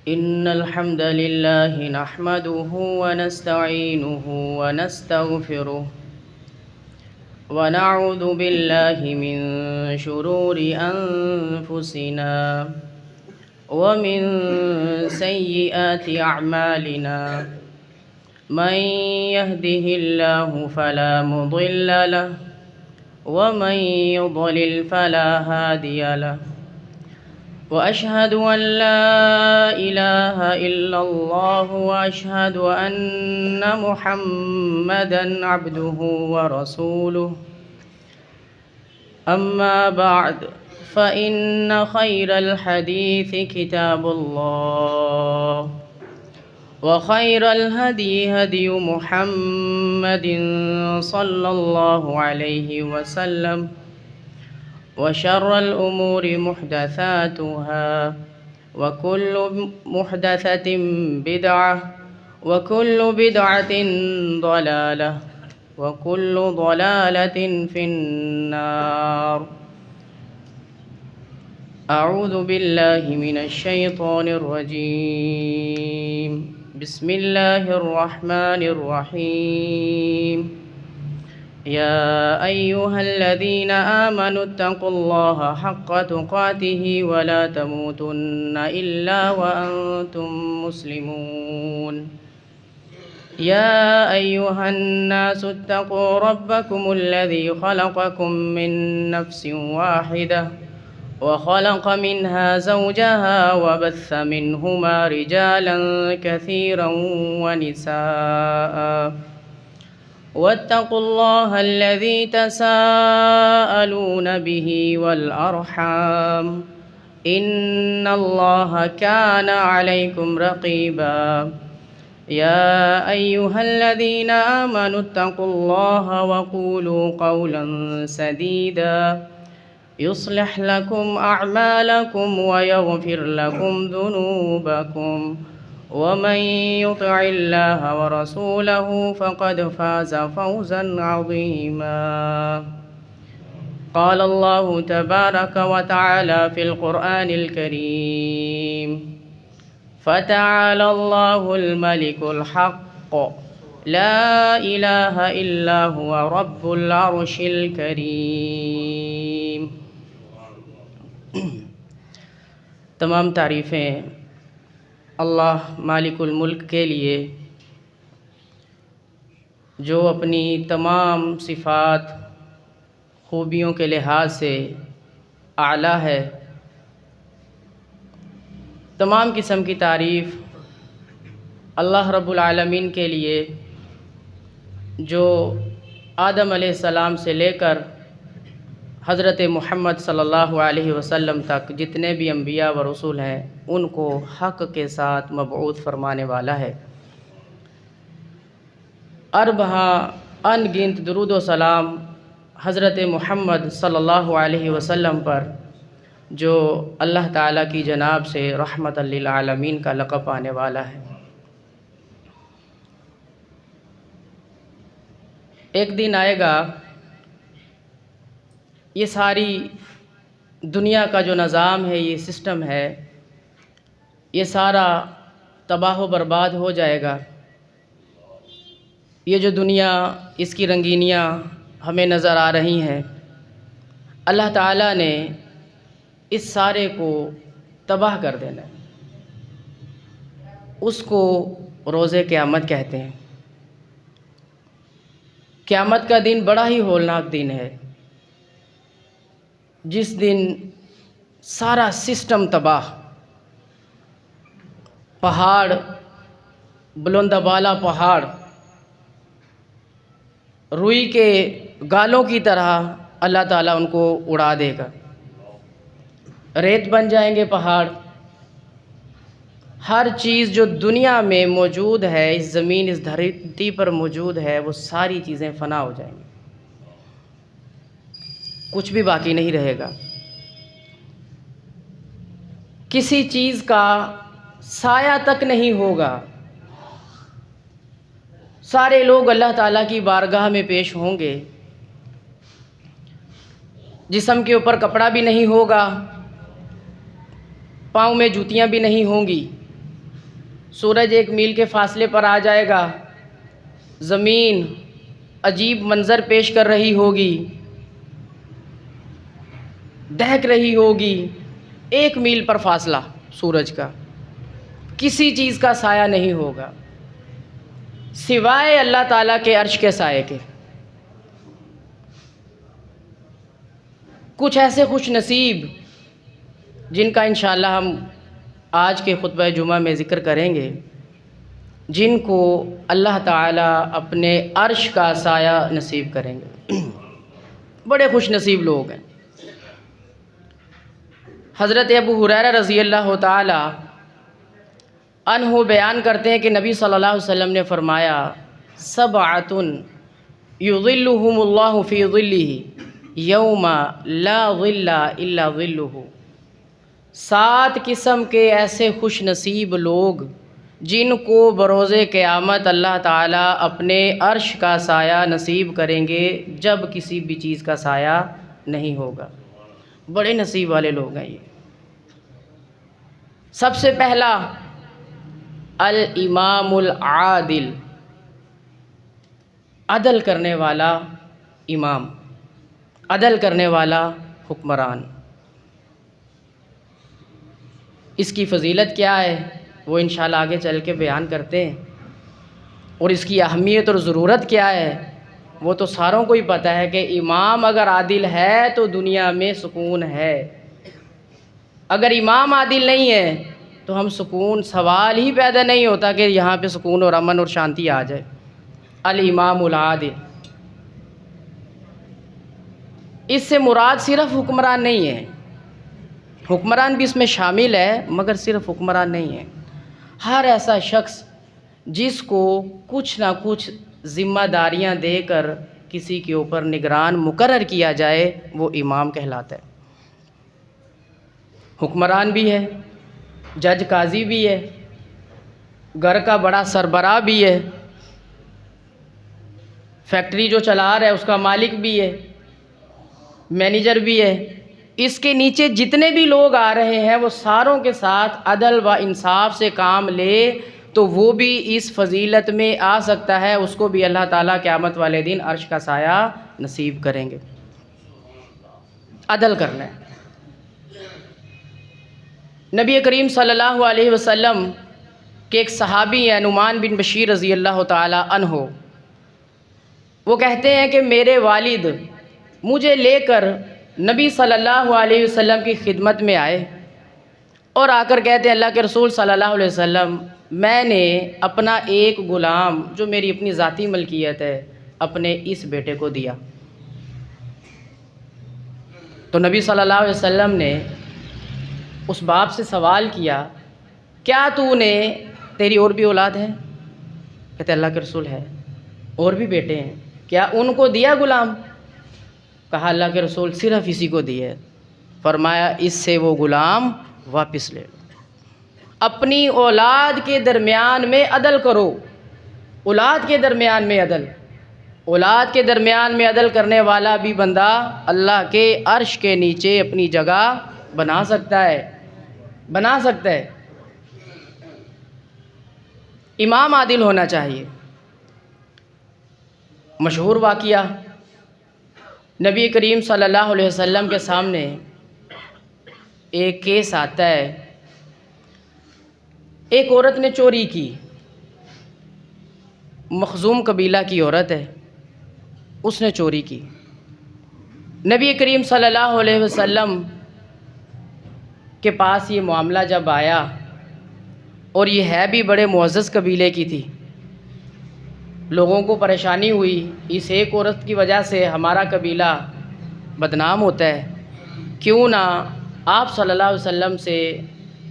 إن الحمد لله نحمده ونستعينه ونستغفره ونعوذ بالله من شرور أنفسنا ومن سيئات أعمالنا من يهده الله فلا مضل له ومن يضلل فلا هادي له وأشهد أن لا إله إلا الله وأشهد أن محمدًا عبده ورسوله أما بعد فإن خير الحديث كتاب الله وخير الهدي هدي محمد صلى الله عليه وسلم وشر الأمور محدثاتها وكل محدثة بدعة وكل بدعة ضلالة وكل ضلالة في النار. أعوذ بالله من الشيطان الرجيم. بسم الله الرحمن الرحيم. يا أيها الذين آمنوا اتقوا الله حق تقاته ولا تموتن إلا وأنتم مسلمون. يا أيها الناس اتقوا ربكم الذي خلقكم من نفس واحدة وخلق منها زوجها وبث منهما رجالا كثيرا ونساء واتقوا الله الذي تساءلون به والأرحام إن الله كان عليكم رقيبا. يا أيها الذين آمنوا اتقوا الله وقولوا قولا سديدا يصلح لكم أعمالكم ويغفر لكم ذنوبكم ومن يطع الله ورسوله فقد فاز فوزا عظيما. قال الله تبارك وتعالى في القرآن الكريم: فتعالى الله الملك الحق لا إله إلا هو رب العرش الكريم. تمام تعریفیں اللہ مالک الملک کے لیے جو اپنی تمام صفات خوبیوں کے لحاظ سے اعلیٰ ہے. تمام قسم کی تعریف اللہ رب العالمین کے لیے جو آدم علیہ السلام سے لے کر حضرت محمد صلی اللہ علیہ وسلم تک جتنے بھی انبیاء و رسول ہیں ان کو حق کے ساتھ مبعوث فرمانے والا ہے. اربہا ان گنت درود و سلام حضرت محمد صلی اللہ علیہ وسلم پر جو اللہ تعالیٰ کی جناب سے رحمت للعالمین کا لقب پانے والا ہے. ایک دن آئے گا یہ ساری دنیا کا جو نظام ہے، یہ سسٹم ہے، یہ سارا تباہ و برباد ہو جائے گا. یہ جو دنیا، اس کی رنگینیاں ہمیں نظر آ رہی ہیں، اللہ تعالیٰ نے اس سارے کو تباہ کر دینا ہے. اس کو روز قیامت کہتے ہیں. قیامت کا دن بڑا ہی ہولناک دن ہے، جس دن سارا سسٹم تباہ، پہاڑ، بلند بالا پہاڑ روئی کے گالوں کی طرح اللہ تعالیٰ ان کو اڑا دے گا. ریت بن جائیں گے پہاڑ. ہر چیز جو دنیا میں موجود ہے، اس زمین، اس دھرتی پر موجود ہے، وہ ساری چیزیں فنا ہو جائیں گی. کچھ بھی باقی نہیں رہے گا. کسی چیز کا سایہ تک نہیں ہوگا. سارے لوگ اللہ تعالیٰ کی بارگاہ میں پیش ہوں گے. جسم کے اوپر کپڑا بھی نہیں ہوگا، پاؤں میں جوتیاں بھی نہیں ہوں گی. سورج 1 میل کے فاصلے پر آ جائے گا، زمین عجیب منظر پیش کر رہی ہوگی، دہک رہی ہوگی، 1 میل پر فاصلہ سورج کا، کسی چیز کا سایہ نہیں ہوگا سوائے اللہ تعالیٰ کے عرش کے سائے کے۔ کچھ ایسے خوش نصیب جن کا انشاءاللہ ہم آج کے خطبہ جمعہ میں ذکر کریں گے، جن کو اللہ تعالیٰ اپنے عرش کا سایہ نصیب کریں گے، بڑے خوش نصیب لوگ ہیں۔ حضرت ابو ہریرہ رضی اللہ تعالیٰ عنہ بیان کرتے ہیں کہ نبی صلی اللہ علیہ وسلم نے فرمایا، سبعۃ یظلھم اللہ فی ظلہ یوم لا ظل الا ظلہ، 7 قسم کے ایسے خوش نصیب لوگ جن کو بروز قیامت اللہ تعالیٰ اپنے عرش کا سایہ نصیب کریں گے جب کسی بھی چیز کا سایہ نہیں ہوگا۔ بڑے نصیب والے لوگ ہیں یہ۔ سب سے پہلا الامام العادل، عدل کرنے والا امام، عدل کرنے والا حکمران۔ اس کی فضیلت کیا ہے وہ انشاءاللہ آگے چل کے بیان کرتے ہیں، اور اس کی اہمیت اور ضرورت کیا ہے وہ تو ساروں کو ہی پتہ ہے کہ امام اگر عادل ہے تو دنیا میں سکون ہے، اگر امام عادل نہیں ہے تو ہم سکون، سوال ہی پیدا نہیں ہوتا کہ یہاں پہ سکون اور امن اور شانتی آ جائے۔ الامام العادل، اس سے مراد صرف حکمران نہیں ہے، حکمران بھی اس میں شامل ہے مگر صرف حکمران نہیں ہے، ہر ایسا شخص جس کو کچھ نہ کچھ ذمہ داریاں دے کر کسی کے اوپر نگران مقرر کیا جائے وہ امام کہلاتا ہے۔ حکمران بھی ہے، جج قاضی بھی ہے، گھر کا بڑا سربراہ بھی ہے، فیکٹری جو چلا رہا ہے اس کا مالک بھی ہے، مینیجر بھی ہے، اس کے نیچے جتنے بھی لوگ آ رہے ہیں وہ ساروں کے ساتھ عدل و انصاف سے کام لے تو وہ بھی اس فضیلت میں آ سکتا ہے، اس کو بھی اللہ تعالیٰ قیامت والے دن عرش کا سایہ نصیب کریں گے۔ عدل کرنا ہے۔ نبی کریم صلی اللہ علیہ وسلم کے ایک صحابی ہیں نعمان بن بشیر رضی اللہ تعالیٰ عنہ، وہ کہتے ہیں کہ میرے والد مجھے لے کر نبی صلی اللہ علیہ وسلم کی خدمت میں آئے اور آ کر کہتے ہیں اللہ کے رسول صلی اللہ علیہ وسلم، میں نے اپنا ایک غلام جو میری اپنی ذاتی ملکیت ہے اپنے اس بیٹے کو دیا۔ تو نبی صلی اللہ علیہ وسلم نے اس باپ سے سوال کیا، کیا تیری اور بھی اولاد ہے؟ کہتے اللہ کے رسول ہے، اور بھی بیٹے ہیں، کیا ان کو دیا غلام؟ کہا اللہ کے رسول صرف اسی کو دیے۔ فرمایا اس سے وہ غلام واپس لے لو۔ اپنی اولاد کے درمیان میں عدل کرو، اولاد کے درمیان میں عدل، اولاد کے درمیان میں عدل کرنے والا بھی بندہ اللہ کے عرش کے نیچے اپنی جگہ بنا سکتا ہے، بنا سکتا ہے۔ امام عادل ہونا چاہیے۔ مشہور واقعہ، نبی کریم صلی اللہ علیہ وسلم کے سامنے ایک کیس آتا ہے، ایک عورت نے چوری کی، مخزوم قبیلہ کی عورت ہے، اس نے چوری کی۔ نبی کریم صلی اللہ علیہ وسلم کے پاس یہ معاملہ جب آیا، اور یہ ہے بھی بڑے معزز قبیلے کی تھی، لوگوں کو پریشانی ہوئی اس ایک عورت کی وجہ سے ہمارا قبیلہ بدنام ہوتا ہے، کیوں نہ آپ صلی اللہ علیہ وسلم سے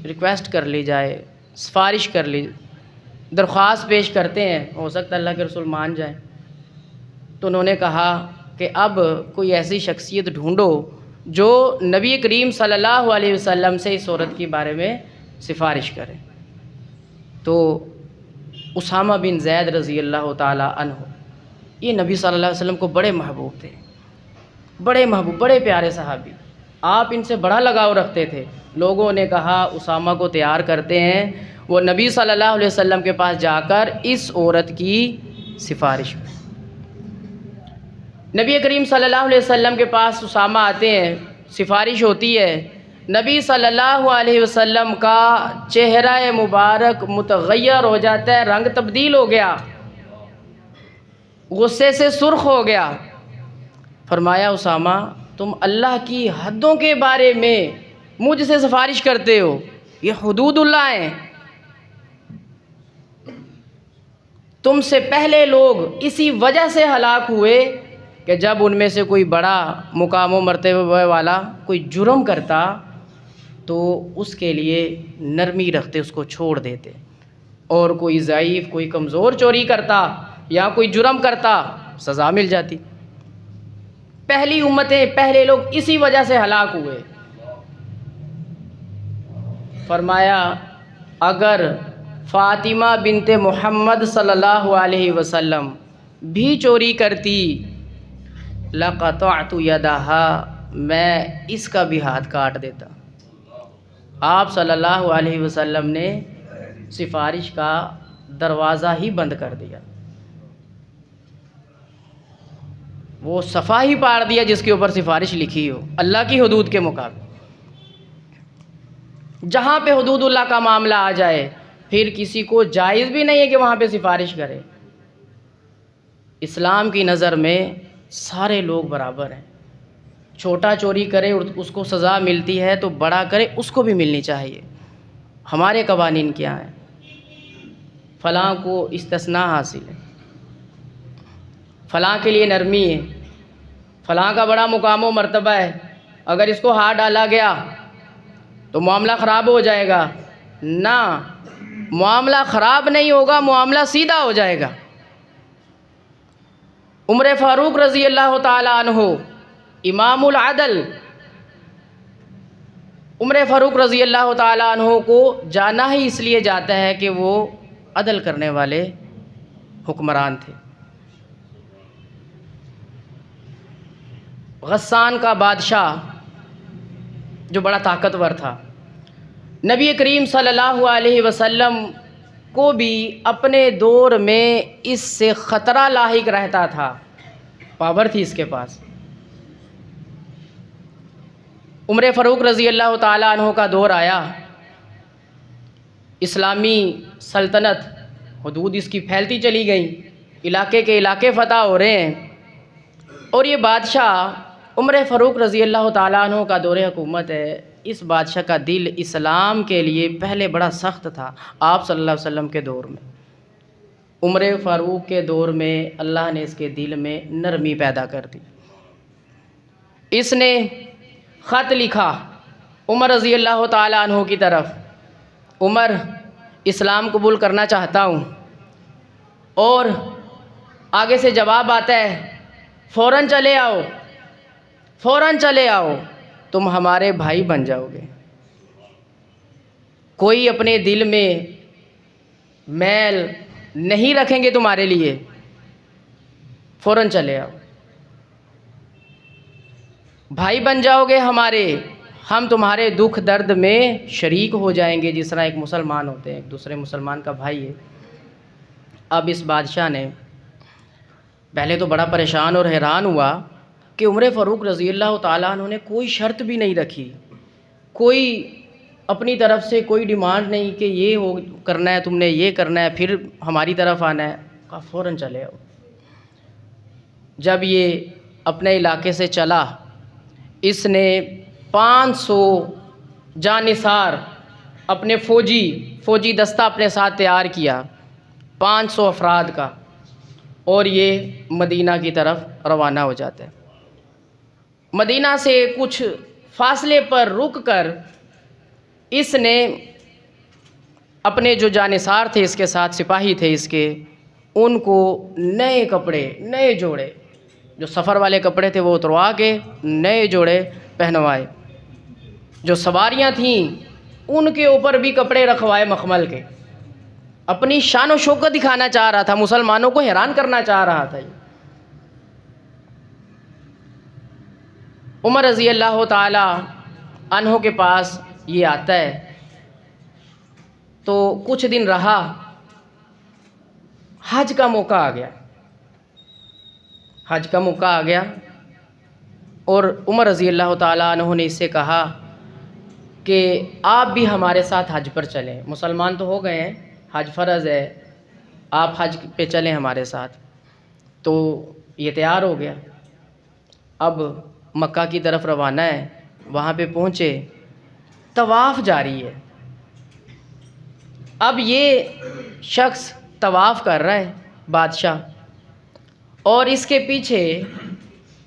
ریکویسٹ کر لی جائے، سفارش کر لی، درخواست پیش کرتے ہیں، ہو سکتا ہے اللہ کے رسول مان جائیں۔ تو انہوں نے کہا کہ اب کوئی ایسی شخصیت ڈھونڈو جو نبی کریم صلی اللہ علیہ وسلم سے اس عورت کے بارے میں سفارش کرے۔ تو اسامہ بن زید رضی اللہ تعالیٰ عنہ، یہ نبی صلی اللہ علیہ وسلم کو بڑے محبوب تھے، بڑے محبوب، بڑے پیارے صحابی، آپ ان سے بڑا لگاؤ رکھتے تھے۔ لوگوں نے کہا اسامہ کو تیار کرتے ہیں وہ نبی صلی اللہ علیہ وسلم کے پاس جا کر اس عورت کی سفارش میں، نبی کریم صلی اللہ علیہ وسلم کے پاس اسامہ آتے ہیں، سفارش ہوتی ہے، نبی صلی اللہ علیہ وسلم کا چہرہ مبارک متغیر ہو جاتا ہے، رنگ تبدیل ہو گیا، غصے سے سرخ ہو گیا۔ فرمایا اسامہ تم اللہ کی حدوں کے بارے میں مجھ سے سفارش کرتے ہو، یہ حدود اللہ ہیں، تم سے پہلے لوگ اسی وجہ سے ہلاک ہوئے کہ جب ان میں سے کوئی بڑا مقام و مرتبہ والا کوئی جرم کرتا تو اس کے لیے نرمی رکھتے، اس کو چھوڑ دیتے، اور کوئی ضعیف کوئی کمزور چوری کرتا یا کوئی جرم کرتا سزا مل جاتی۔ پہلی امتیں پہلے لوگ اسی وجہ سے ہلاک ہوئے۔ فرمایا اگر فاطمہ بنت محمد صلی اللہ علیہ وسلم بھی چوری کرتی لقطعت یدہا، میں اس کا بھی ہاتھ کاٹ دیتا۔ آپ صلی اللہ علیہ وسلم نے سفارش کا دروازہ ہی بند کر دیا، وہ صفحہ ہی پاڑ دیا جس کے اوپر سفارش لکھی ہو اللہ کی حدود کے مقابل۔ جہاں پہ حدود اللہ کا معاملہ آ جائے پھر کسی کو جائز بھی نہیں ہے کہ وہاں پہ سفارش کرے۔ اسلام کی نظر میں سارے لوگ برابر ہیں، چھوٹا چوری کرے اس کو سزا ملتی ہے تو بڑا کرے اس کو بھی ملنی چاہیے۔ ہمارے قوانین کیا ہیں؟ فلاں کو استثناء حاصل ہے، فلاں کے لیے نرمی ہے، فلاں کا بڑا مقام و مرتبہ ہے، اگر اس کو ہاتھ ڈالا گیا تو معاملہ خراب ہو جائے گا۔ نہ، معاملہ خراب نہیں ہوگا، معاملہ سیدھا ہو جائے گا۔ عمر فاروق رضی اللہ تعالی عنہ امام العدل، عمر فاروق رضی اللہ تعالی عنہ کو جانا ہی اس لیے جاتا ہے کہ وہ عدل کرنے والے حکمران تھے۔ غسان کا بادشاہ جو بڑا طاقتور تھا، نبی کریم صلی اللہ علیہ وسلم کو بھی اپنے دور میں اس سے خطرہ لاحق رہتا تھا، پاور تھی اس کے پاس۔ عمر فاروق رضی اللہ تعالیٰ عنہ کا دور آیا، اسلامی سلطنت حدود اس کی پھیلتی چلی گئی، علاقے کے علاقے فتح ہو رہے ہیں، اور یہ بادشاہ عمر فاروق رضی اللہ تعالیٰ عنہ کا دور حکومت ہے۔ اس بادشاہ کا دل اسلام کے لیے پہلے بڑا سخت تھا۔ آپ صلی اللہ علیہ وسلم کے دور میں، عمر فاروق کے دور میں اللہ نے اس کے دل میں نرمی پیدا کر دی۔ اس نے خط لکھا عمر رضی اللہ تعالیٰ عنہ کی طرف، عمر اسلام قبول کرنا چاہتا ہوں، اور آگے سے جواب آتا ہے فوراً چلے آؤ، فوراً چلے آؤ، تم ہمارے بھائی بن جاؤ گے۔ کوئی اپنے دل میں میل نہیں رکھیں گے تمہارے لیے، فوراً چلے آؤ، بھائی بن جاؤ گے ہمارے، ہم تمہارے دکھ درد میں شریک ہو جائیں گے، جس طرح ایک مسلمان ہوتے ہیں ایک دوسرے مسلمان کا بھائی ہے۔ اب اس بادشاہ نے پہلے تو بڑا پریشان اور حیران ہوا کہ عمر فاروق رضی اللہ تعالیٰ عنہ نے کوئی شرط بھی نہیں رکھی، کوئی اپنی طرف سے کوئی ڈیمانڈ نہیں کہ یہ ہو کرنا ہے، تم نے یہ کرنا ہے، پھر ہماری طرف آنا ہے، کہا فوراً چلے آؤ۔ جب یہ اپنے علاقے سے چلا، اس نے 500 جانثار اپنے فوجی دستہ اپنے ساتھ تیار کیا، 500 افراد کا، اور یہ مدینہ کی طرف روانہ ہو جاتے ہیں۔ مدینہ سے کچھ فاصلے پر رک کر اس نے اپنے جو جانثار تھے، اس کے ساتھ سپاہی تھے اس کے، ان کو نئے کپڑے، نئے جوڑے، جو سفر والے کپڑے تھے وہ اتروا کے نئے جوڑے پہنوائے، جو سواریاں تھیں ان کے اوپر بھی کپڑے رکھوائے مخمل کے، اپنی شان و شوکت دکھانا چاہ رہا تھا، مسلمانوں کو حیران کرنا چاہ رہا تھا۔ عمر رضی اللہ تعالی عنہ کے پاس یہ آتا ہے تو کچھ دن رہا، حج کا موقع آ گیا، حج کا موقع آ گیا اور عمر رضی اللہ تعالیٰ عنہ نے اس سے کہا کہ آپ بھی ہمارے ساتھ حج پر چلیں، مسلمان تو ہو گئے ہیں، حج فرض ہے، آپ حج پہ چلیں ہمارے ساتھ۔ تو یہ تیار ہو گیا، اب مکہ کی طرف روانہ ہے، وہاں پہ پہنچے، طواف جاری ہے۔ اب یہ شخص طواف کر رہا ہے بادشاہ، اور اس کے پیچھے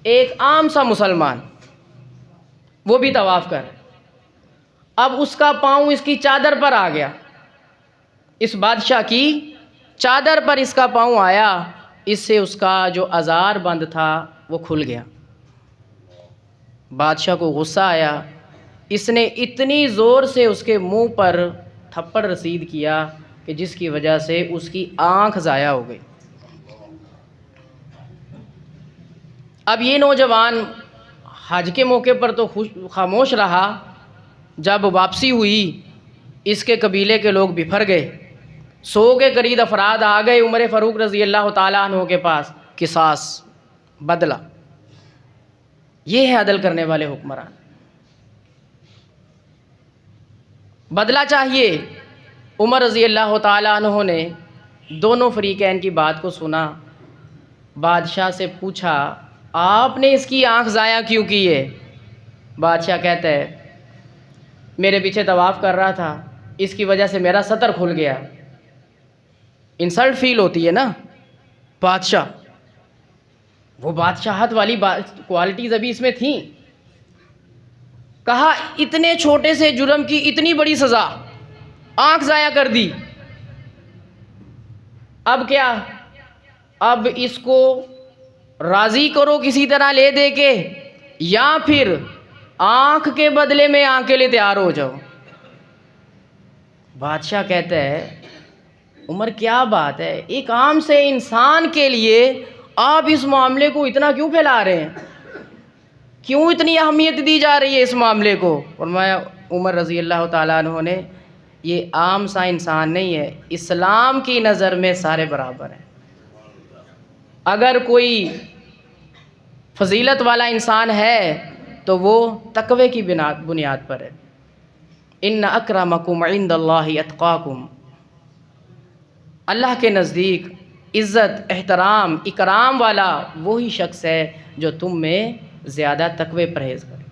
ایک عام سا مسلمان، وہ بھی طواف کر رہا ہے۔ اب اس کا پاؤں اس کی چادر پر آ گیا، اس بادشاہ کی چادر پر اس کا پاؤں آیا، اس سے اس کا جو ازار بند تھا وہ کھل گیا۔ بادشاہ کو غصہ آیا، اس نے اتنی زور سے اس کے منہ پر تھپڑ رسید کیا کہ جس کی وجہ سے اس کی آنکھ ضائع ہو گئی۔ اب یہ نوجوان حج کے موقع پر تو خاموش رہا، جب واپسی ہوئی اس کے قبیلے کے لوگ بفر گئے، 100 کے قریب افراد آ گئے عمر فاروق رضی اللہ تعالیٰ عنہ کے پاس، قصاص، بدلہ۔ یہ ہے عدل کرنے والے حکمران، بدلہ چاہیے۔ عمر رضی اللہ تعالیٰ عنہ نے دونوں فریقین کی بات کو سنا، بادشاہ سے پوچھا آپ نے اس کی آنکھ ضائع کیوں کی ہے؟ بادشاہ کہتا ہے میرے پیچھے طواف کر رہا تھا، اس کی وجہ سے میرا سطر کھل گیا۔ انسلٹ فیل ہوتی ہے نا بادشاہ، وہ بادشاہت والی کوالٹیز ابھی اس میں تھیں۔ کہا اتنے چھوٹے سے جرم کی اتنی بڑی سزا، آنکھ ضائع کر دی، اب کیا؟ اب اس کو راضی کرو کسی طرح لے دے کے، یا پھر آنکھ کے بدلے میں آنکھ کے لیے تیار ہو جاؤ۔ بادشاہ کہتا ہے عمر کیا بات ہے، ایک عام سے انسان کے لیے آپ اس معاملے کو اتنا کیوں پھیلا رہے ہیں؟ کیوں اتنی اہمیت دی جا رہی ہے اس معاملے کو؟ فرمایا عمر رضی اللہ تعالیٰ عنہ نے، یہ عام سا انسان نہیں ہے، اسلام کی نظر میں سارے برابر ہیں۔ اگر کوئی فضیلت والا انسان ہے تو وہ تقوی کی بنیاد پر ہے۔ ان اکرمکم عند اللہ اتقاکم، اللہ کے نزدیک عزت، احترام، اکرام والا وہی شخص ہے جو تم میں زیادہ تقوی پرہیز کرے۔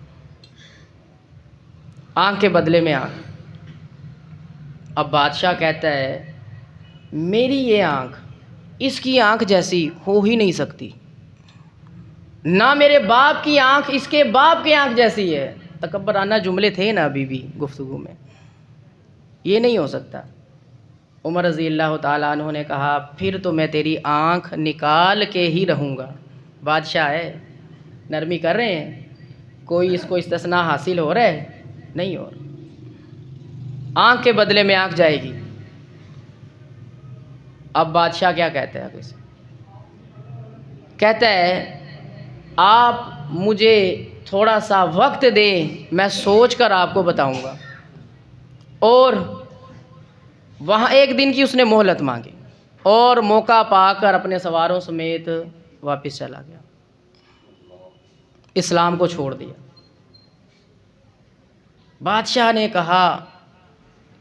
آنکھ کے بدلے میں آنکھ۔ اب بادشاہ کہتا ہے میری یہ آنکھ اس کی آنکھ جیسی ہو ہی نہیں سکتی، نہ میرے باپ کی آنکھ اس کے باپ کی آنکھ جیسی ہے۔ تکبرانہ جملے تھے نا ابھی بھی گفتگو میں، یہ نہیں ہو سکتا۔ عمر رضی اللہ تعالیٰ عنہ نے کہا پھر تو میں تیری آنکھ نکال کے ہی رہوں گا۔ بادشاہ ہے، نرمی کر رہے ہیں، کوئی اس کو استثناء حاصل ہو رہا ہے؟ نہیں ہو رہا۔ آنکھ کے بدلے میں آنکھ جائے گی۔ اب بادشاہ کیا کہتا ہے؟ آگے سے کہتا ہے آپ مجھے تھوڑا سا وقت دیں، میں سوچ کر آپ کو بتاؤں گا۔ اور وہاں ایک دن کی اس نے مہلت مانگی اور موقع پا کر اپنے سواروں سمیت واپس چلا گیا، اسلام کو چھوڑ دیا۔ بادشاہ نے کہا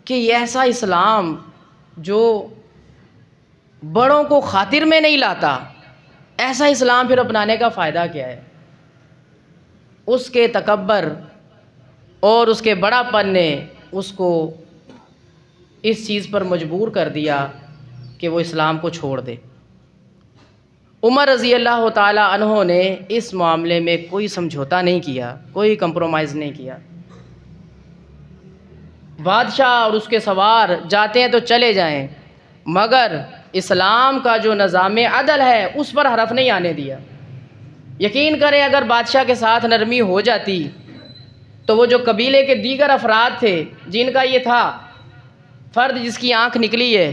کہ یہ ایسا اسلام جو بڑوں کو خاطر میں نہیں لاتا، ایسا اسلام پھر اپنانے کا فائدہ کیا ہے؟ اس کے تکبر اور اس کے بڑا پن نے اس کو اس چیز پر مجبور کر دیا کہ وہ اسلام کو چھوڑ دے۔ عمر رضی اللہ تعالیٰ عنہ نے اس معاملے میں کوئی سمجھوتا نہیں کیا، کوئی کمپرومائز نہیں کیا۔ بادشاہ اور اس کے سوار جاتے ہیں تو چلے جائیں، مگر اسلام کا جو نظام عدل ہے اس پر حرف نہیں آنے دیا۔ یقین کریں اگر بادشاہ کے ساتھ نرمی ہو جاتی تو وہ جو قبیلے کے دیگر افراد تھے جن کا یہ تھا فرد جس کی آنکھ نکلی ہے،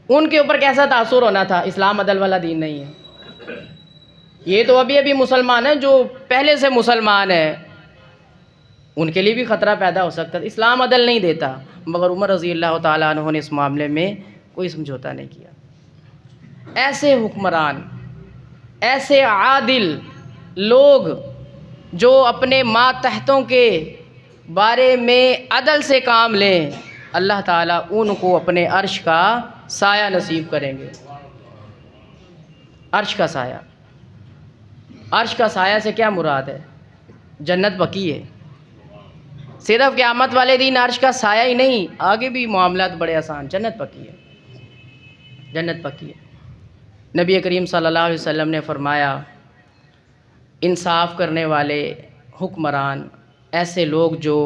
ان کے اوپر کیسا تاثر ہونا تھا؟ اسلام عدل والا دین نہیں ہے۔ یہ تو ابھی مسلمان ہیں، جو پہلے سے مسلمان ہیں ان کے لیے بھی خطرہ پیدا ہو سکتا تھا۔ اسلام عدل نہیں دیتا، مگر عمر رضی اللہ تعالیٰ عنہ نے اس معاملے میں کوئی سمجھوتا نہیں کیا۔ ایسے حکمران، ایسے عادل لوگ جو اپنے ماتحتوں کے بارے میں عدل سے کام لیں، اللہ تعالیٰ ان کو اپنے عرش کا سایہ نصیب کریں گے۔ عرش کا سایہ، عرش کا سایہ سے کیا مراد ہے؟ جنت پکی ہے۔ صرف قیامت والے دن عرش کا سایہ ہی نہیں، آگے بھی معاملات بڑے آسان، جنت پکی ہے، جنت پکی ہے۔ نبی کریم صلی اللہ علیہ وسلم نے فرمایا، انصاف کرنے والے حکمران، ایسے لوگ جو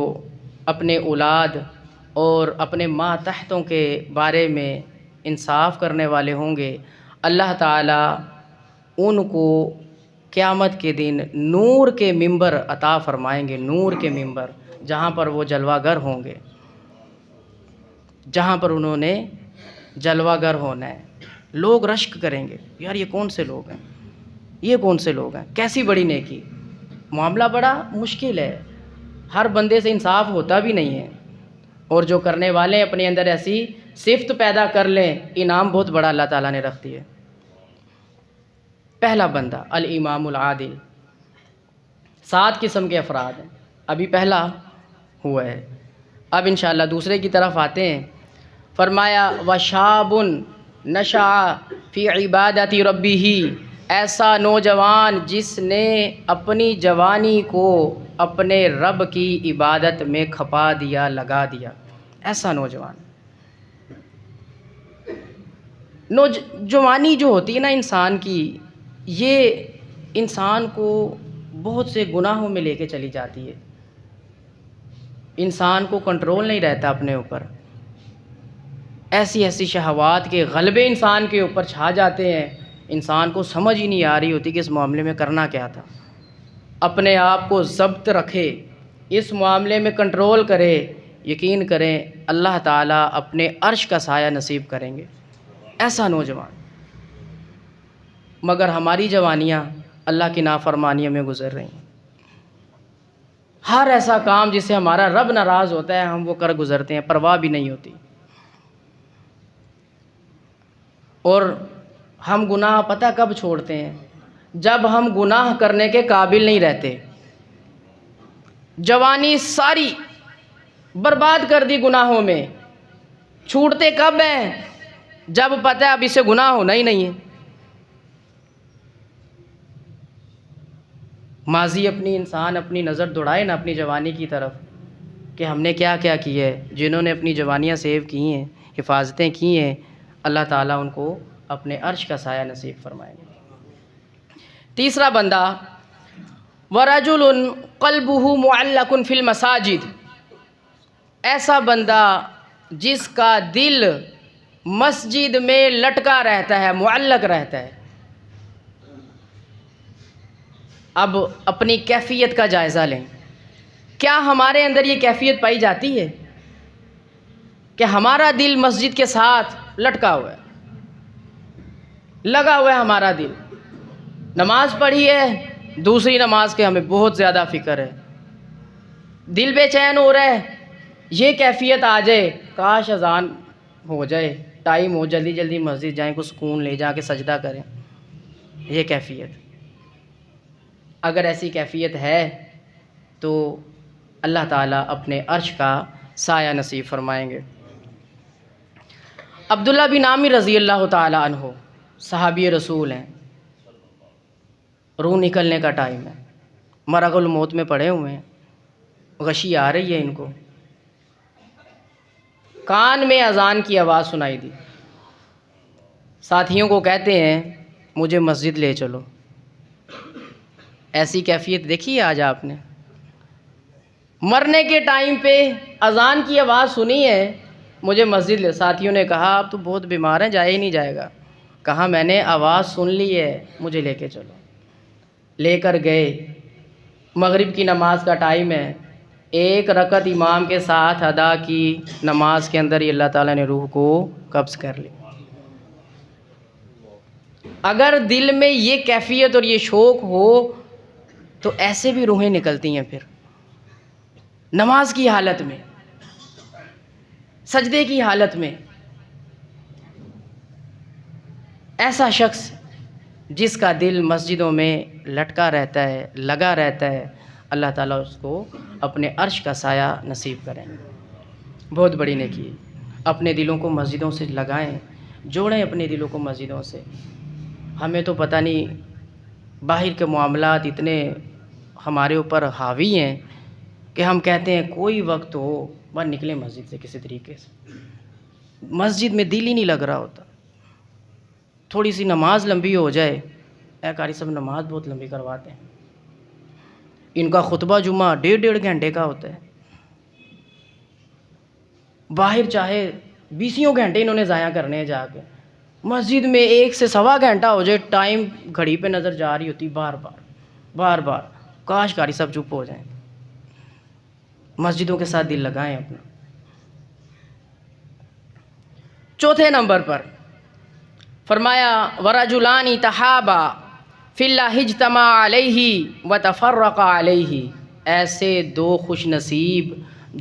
اپنے اولاد اور اپنے ماتحتوں کے بارے میں انصاف کرنے والے ہوں گے، اللہ تعالیٰ ان کو قیامت کے دن نور کے ممبر عطا فرمائیں گے، نور کے ممبر، جہاں پر وہ جلوہ گر ہوں گے، جہاں پر انہوں نے جلوہ گر ہونا ہے۔ لوگ رشک کریں گے، یار یہ کون سے لوگ ہیں، یہ کون سے لوگ ہیں، کیسی بڑی نیکی۔ معاملہ بڑا مشکل ہے، ہر بندے سے انصاف ہوتا بھی نہیں ہے، اور جو کرنے والے اپنے اندر ایسی صفت پیدا کر لیں، انعام بہت بڑا اللہ تعالیٰ نے رکھ دیا۔ پہلا بندہ الامام العادل، 7 قسم کے افراد ہیں، ابھی پہلا ہوا ہے، اب انشاءاللہ دوسرے کی طرف آتے ہیں۔ فرمایا وَشَابٌ نَشَأَ فِي عِبَادَةِ رَبِّهِ، ایسا نوجوان جس نے اپنی جوانی کو اپنے رب کی عبادت میں کھپا دیا، لگا دیا، ایسا نوجوان۔ جوانی جو ہوتی ہے نا انسان کی، یہ انسان کو بہت سے گناہوں میں لے کے چلی جاتی ہے، انسان کو کنٹرول نہیں رہتا اپنے اوپر، ایسی ایسی شہوات کے غلبے انسان کے اوپر چھا جاتے ہیں، انسان کو سمجھ ہی نہیں آ رہی ہوتی کہ اس معاملے میں کرنا کیا تھا۔ اپنے آپ کو ضبط رکھے، اس معاملے میں کنٹرول کرے، یقین کریں اللہ تعالیٰ اپنے عرش کا سایہ نصیب کریں گے، ایسا نوجوان۔ مگر ہماری جوانیاں اللہ کی نافرمانیوں میں گزر رہی ہیں، ہر ایسا کام جس سے ہمارا رب ناراض ہوتا ہے ہم وہ کر گزرتے ہیں، پرواہ بھی نہیں ہوتی، اور ہم گناہ پتہ کب چھوڑتے ہیں؟ جب ہم گناہ کرنے کے قابل نہیں رہتے۔ جوانی ساری برباد کر دی گناہوں میں، چھوٹتے کب ہیں؟ جب پتہ ہے اب اس سے گناہ ہونا ہی نہیں ہے۔ ماضی انسان اپنی نظر دوڑائے نا اپنی جوانی کی طرف کہ ہم نے کیا کیا کیا ہے، جنہوں نے اپنی جوانیاں سیو کی ہیں، حفاظتیں کی ہیں، اللہ تعالیٰ ان کو اپنے عرش کا سایہ نصیب فرمائیں گے۔ تیسرا بندہ وَرَجُلٌ قَلْبُهُ مُعَلَّقٌ فِي الْمَسَاجِدِ، ایسا بندہ جس کا دل مسجد میں لٹکا رہتا ہے، معلق رہتا ہے۔ اب اپنی کیفیت کا جائزہ لیں، کیا ہمارے اندر یہ کیفیت پائی جاتی ہے کہ ہمارا دل مسجد کے ساتھ لٹکا ہوا ہے، لگا ہوا ہے ہمارا دل؟ نماز پڑھی ہے، دوسری نماز کے ہمیں بہت زیادہ فکر ہے، دل بے چین ہو رہا ہے، یہ کیفیت آ جائے، کاش اذان ہو جائے، ٹائم ہو، جلدی جلدی مسجد جائیں، کو سکون لے جا کے سجدہ کریں، یہ کیفیت۔ اگر ایسی کیفیت ہے تو اللہ تعالیٰ اپنے عرش کا سایہ نصیب فرمائیں گے۔ عبداللہ بن عامر رضی اللہ تعالیٰ عنہ صحابی رسول ہیں، روح نکلنے کا ٹائم ہے، مرغ الموت میں پڑے ہوئے ہیں، غشی آ رہی ہے ان کو، کان میں اذان کی آواز سنائی دی، ساتھیوں کو کہتے ہیں مجھے مسجد لے چلو۔ ایسی کیفیت دیکھی ہے آج آپ نے؟ مرنے کے ٹائم پہ اذان کی آواز سنی ہے، مجھے مسجد لے، ساتھیوں نے کہا آپ تو بہت بیمار ہیں، جائے ہی نہیں جائے گا، کہا میں نے آواز سن لی ہے، مجھے لے کے چلو۔ لے کر گئے، مغرب کی نماز کا ٹائم ہے، 1 رکعت امام کے ساتھ ادا کی، نماز کے اندر ہی اللہ تعالیٰ نے روح کو قبض کر لی۔ اگر دل میں یہ کیفیت اور یہ شوق ہو تو ایسے بھی روحیں نکلتی ہیں پھر نماز کی حالت میں۔ سجدے کی حالت میں ایسا شخص جس کا دل مسجدوں میں لٹکا رہتا ہے، لگا رہتا ہے، اللہ تعالیٰ اس کو اپنے عرش کا سایہ نصیب کریں۔ بہت بڑی نیکی ہے۔ اپنے دلوں کو مسجدوں سے لگائیں، جوڑیں اپنے دلوں کو مسجدوں سے۔ ہمیں تو پتہ نہیں، باہر کے معاملات اتنے ہمارے اوپر حاوی ہیں کہ ہم کہتے ہیں کوئی وقت ہو بس نکلیں مسجد سے کسی طریقے سے۔ مسجد میں دل ہی نہیں لگ رہا ہوتا۔ تھوڑی سی نماز لمبی ہو جائے، اے قاری صاحب نماز بہت لمبی کرواتے ہیں، ان کا خطبہ جمعہ 1.5 گھنٹے کا ہوتا ہے، باہر چاہے 20 گھنٹے انہوں نے ضائع کرنے ہیں، جا کے مسجد میں 1 سے 1.25 گھنٹہ ہو جائے، ٹائم گھڑی پہ نظر جا رہی ہوتی بار بار۔ کاش قاری صاحب چپ ہو جائیں۔ مسجدوں کے ساتھ دل لگائیں اپنا۔ چوتھے نمبر پر فرمایا وَرَجُلَانِ تَحَابَا فِي اللَّهِ اجْتَمَعَا عَلَيْهِ وَتَفَرَّقَا عَلَيْهِ، ایسے دو خوش نصیب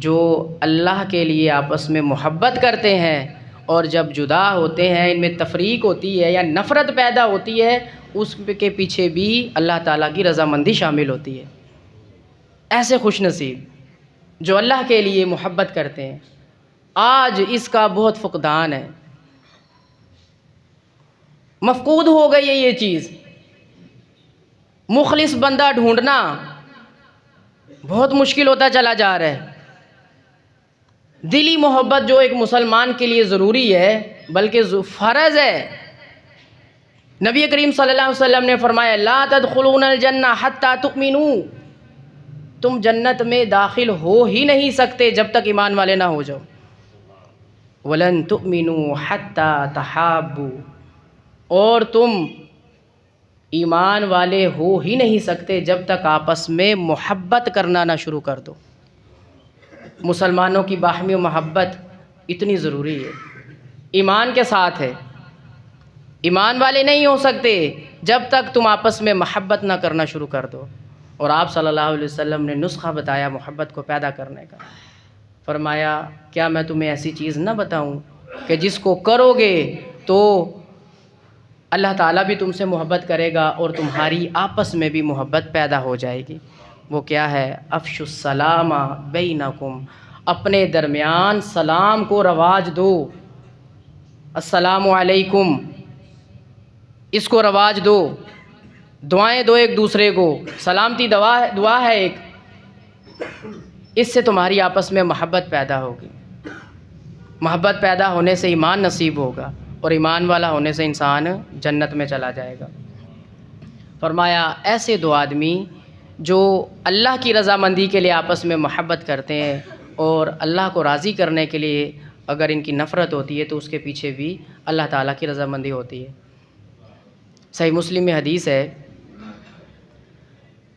جو اللہ کے لیے آپس میں محبت کرتے ہیں اور جب جدا ہوتے ہیں ان میں تفریق ہوتی ہے یا نفرت پیدا ہوتی ہے، اس کے پیچھے بھی اللہ تعالیٰ کی رضامندی شامل ہوتی ہے۔ ایسے خوش نصیب جو اللہ کے لیے محبت کرتے ہیں، آج اس کا بہت فقدان ہے، مفقود ہو گئی ہے یہ چیز۔ مخلص بندہ ڈھونڈنا بہت مشکل ہوتا چلا جا رہا ہے۔ دلی محبت جو ایک مسلمان کے لیے ضروری ہے بلکہ فرض ہے۔ نبی کریم صلی اللہ علیہ وسلم نے فرمایا لا تدخلون الجنہ حتی تؤمنوا، تم جنت میں داخل ہو ہی نہیں سکتے جب تک ایمان والے نہ ہو جاؤ۔ وَلَن تُؤْمِنُوا حَتَّى تَحَابُّوا، اور تم ایمان والے ہو ہی نہیں سکتے جب تک آپس میں محبت کرنا نہ شروع کر دو۔ مسلمانوں کی باہمی محبت اتنی ضروری ہے، ایمان کے ساتھ ہے۔ ایمان والے نہیں ہو سکتے جب تک تم آپس میں محبت نہ کرنا شروع کر دو۔ اور آپ صلی اللہ علیہ وسلم نے نسخہ بتایا محبت کو پیدا کرنے کا۔ فرمایا کیا میں تمہیں ایسی چیز نہ بتاؤں کہ جس کو کرو گے تو اللہ تعالیٰ بھی تم سے محبت کرے گا اور تمہاری آپس میں بھی محبت پیدا ہو جائے گی۔ وہ کیا ہے؟ افشوا السلام بینکم، اپنے درمیان سلام کو رواج دو۔ السلام علیکم، اس کو رواج دو، دعائیں دو ایک دوسرے کو، سلامتی دعا ہے ایک، اس سے تمہاری آپس میں محبت پیدا ہوگی۔ محبت پیدا ہونے سے ایمان نصیب ہوگا اور ایمان والا ہونے سے انسان جنت میں چلا جائے گا۔ فرمایا ایسے دو آدمی جو اللہ کی رضامندی کے لیے آپس میں محبت کرتے ہیں اور اللہ کو راضی کرنے کے لیے اگر ان کی نفرت ہوتی ہے تو اس کے پیچھے بھی اللہ تعالیٰ کی رضامندی ہوتی ہے۔ صحیح مسلم میں حدیث ہے،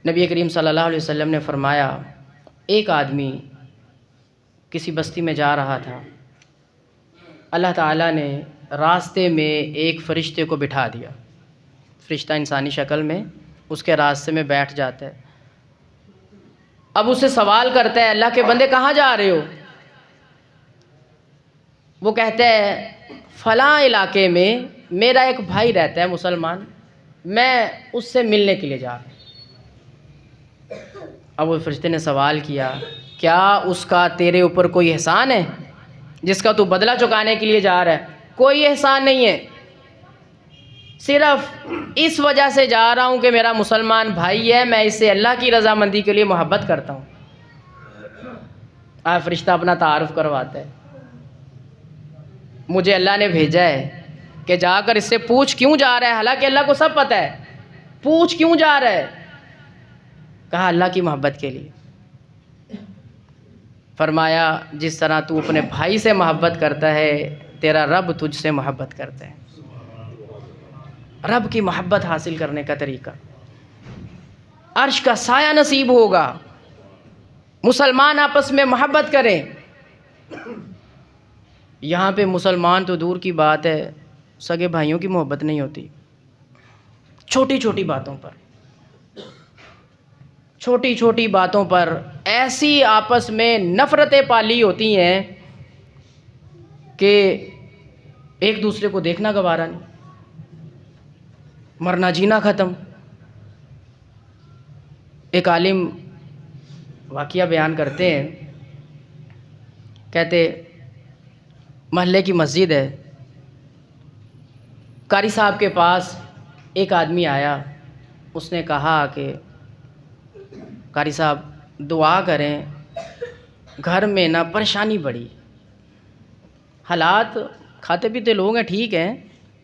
نبی کریم صلی اللہ علیہ وسلم نے فرمایا ایک آدمی کسی بستی میں جا رہا تھا، اللہ تعالیٰ نے راستے میں ایک فرشتے کو بٹھا دیا، فرشتہ انسانی شکل میں اس کے راستے میں بیٹھ جاتا ہے۔ اب اسے سوال کرتا ہے اللہ کے بندے کہاں جا رہے ہو؟ وہ کہتا ہے فلاں علاقے میں میرا ایک بھائی رہتا ہے مسلمان، میں اس سے ملنے کے لیے جا رہا ہوں۔ اب وہ فرشتے نے سوال کیا کیا اس کا تیرے اوپر کوئی احسان ہے جس کا تو بدلہ چکانے کے لیے جا رہا ہے؟ کوئی احسان نہیں ہے، صرف اس وجہ سے جا رہا ہوں کہ میرا مسلمان بھائی ہے، میں اس سے اللہ کی رضامندی کے لیے محبت کرتا ہوں۔ فرشتہ اپنا تعارف کرواتا ہے، مجھے اللہ نے بھیجا ہے کہ جا کر اس سے پوچھ کیوں جا رہا ہے، حالانکہ اللہ کو سب پتہ ہے، پوچھ کیوں جا رہا ہے؟ کہا اللہ کی محبت کے لیے۔ فرمایا جس طرح تو اپنے بھائی سے محبت کرتا ہے تیرا رب تجھ سے محبت کرتا ہے۔ رب کی محبت حاصل کرنے کا طریقہ، عرش کا سایہ نصیب ہوگا، مسلمان آپس میں محبت کریں۔ یہاں پہ مسلمان تو دور کی بات ہے، سگے بھائیوں کی محبت نہیں ہوتی، چھوٹی چھوٹی باتوں پر، چھوٹی چھوٹی باتوں پر ایسی آپس میں نفرتیں پالی ہوتی ہیں کہ ایک دوسرے کو دیکھنا گوارا نہیں، مرنا جینا ختم۔ ایک عالم واقعہ بیان کرتے ہیں، کہتے محلے کی مسجد ہے، قاری صاحب کے پاس ایک آدمی آیا، اس نے کہا کہ قاری صاحب دعا کریں، گھر میں نا پریشانی بڑی، حالات کھاتے پیتے لوگ ہیں ٹھیک ہیں،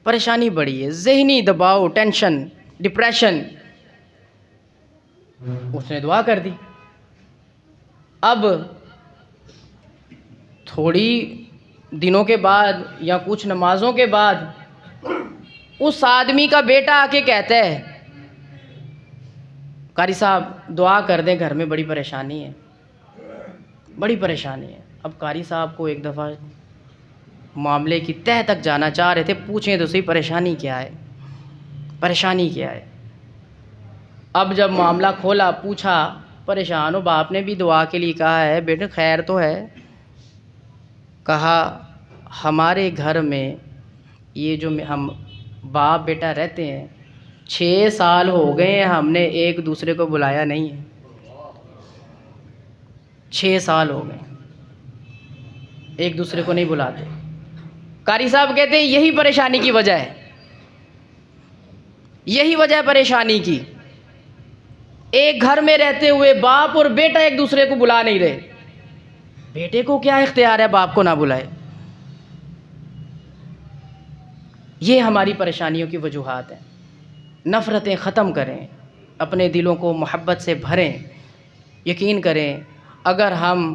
پریشانی بڑی ہے، ذہنی دباؤ، ٹینشن، ڈپریشن۔ اس نے دعا کر دی۔ اب تھوڑی دنوں کے بعد یا کچھ نمازوں کے بعد اس آدمی کا بیٹا آ کے کہتا ہے قاری صاحب دعا کر دیں، گھر میں بڑی پریشانی ہے، بڑی پریشانی ہے۔ اب قاری صاحب کو ایک دفعہ معاملے کی تہہ تک جانا چاہ رہے تھے، پوچھیں تو صحیح پریشانی کیا ہے، پریشانی کیا ہے۔ اب جب معاملہ کھولا، پوچھا، پریشان ہو، باپ نے بھی دعا کے لیے کہا ہے، بیٹے خیر تو ہے۔ کہا ہمارے گھر میں یہ جو ہم باپ بیٹا رہتے ہیں 6 سال ہو گئے ہیں، ہم نے ایک دوسرے کو بلایا نہیں ہے، 6 سال ہو گئے ایک دوسرے کو نہیں بلاتے۔ قاری صاحب کہتے ہیں یہی پریشانی کی وجہ ہے، یہی وجہ ہے پریشانی کی۔ ایک گھر میں رہتے ہوئے باپ اور بیٹا ایک دوسرے کو بلا نہیں رہے، بیٹے کو کیا اختیار ہے باپ کو نہ بلائے؟ یہ ہماری پریشانیوں کی وجوہات ہیں۔ نفرتیں ختم کریں، اپنے دلوں کو محبت سے بھریں۔ یقین کریں اگر ہم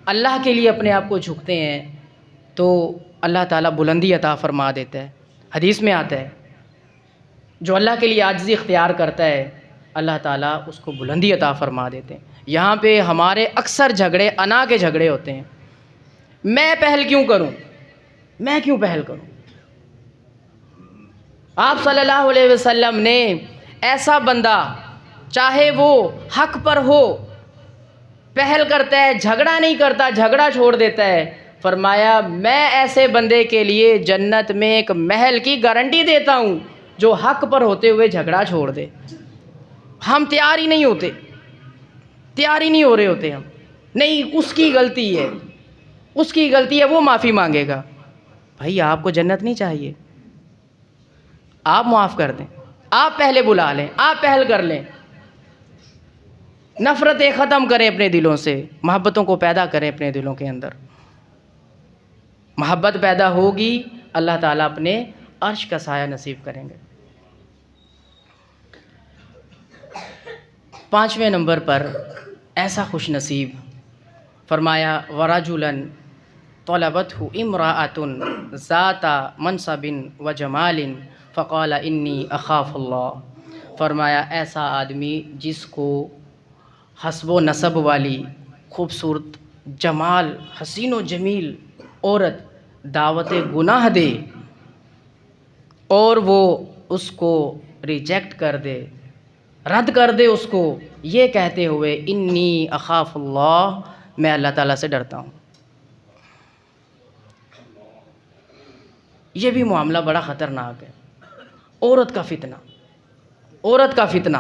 اللہ کے لیے اپنے آپ کو جھکتے ہیں تو اللہ تعالیٰ بلندی عطا فرما دیتا ہے۔ حدیث میں آتا ہے جو اللہ کے لیے عاجزی اختیار کرتا ہے اللہ تعالیٰ اس کو بلندی عطا فرما دیتے ہیں۔ یہاں پہ ہمارے اکثر جھگڑے انا کے جھگڑے ہوتے ہیں، میں پہل کیوں کروں، میں کیوں پہل کروں۔ آپ صلی اللہ علیہ وسلم نے ایسا بندہ چاہے وہ حق پر ہو پہل کرتا ہے، جھگڑا نہیں کرتا، جھگڑا چھوڑ دیتا ہے، فرمایا میں ایسے بندے کے لیے جنت میں ایک محل کی گارنٹی دیتا ہوں جو حق پر ہوتے ہوئے جھگڑا چھوڑ دے۔ ہم تیار ہی نہیں ہوتے، تیار ہی نہیں ہو رہے ہوتے ہم، نہیں اس کی غلطی ہے، اس کی غلطی ہے، وہ معافی مانگے گا۔ بھائی آپ کو جنت نہیں چاہیے، آپ معاف کر دیں، آپ پہلے بلا لیں، آپ پہل کر لیں۔ نفرتیں ختم کریں اپنے دلوں سے، محبتوں کو پیدا کریں اپنے دلوں کے اندر۔ محبت پیدا ہوگی، اللہ تعالیٰ اپنے عرش کا سایہ نصیب کریں گے۔ 5ویں نمبر پر ایسا خوش نصیب فرمایا وَرَجُلًا طَلَبَتْهُ امْرَأَةٌ ذَاتَ مَنْصَبٍ وَجَمَالٍ فَقَالَ إِنِّي أَخَافُ اللَّهَ۔ فرمایا ایسا آدمی جس کو حسب و نسب والی خوبصورت جمال حسین و جمیل عورت دعوت گناہ دے اور وہ اس کو ریجیکٹ کر دے، رد کر دے اس کو، یہ کہتے ہوئے انی اخاف اللہ، میں اللہ تعالیٰ سے ڈرتا ہوں۔ یہ بھی معاملہ بڑا خطرناک ہے۔ عورت کا فتنہ، عورت کا فتنہ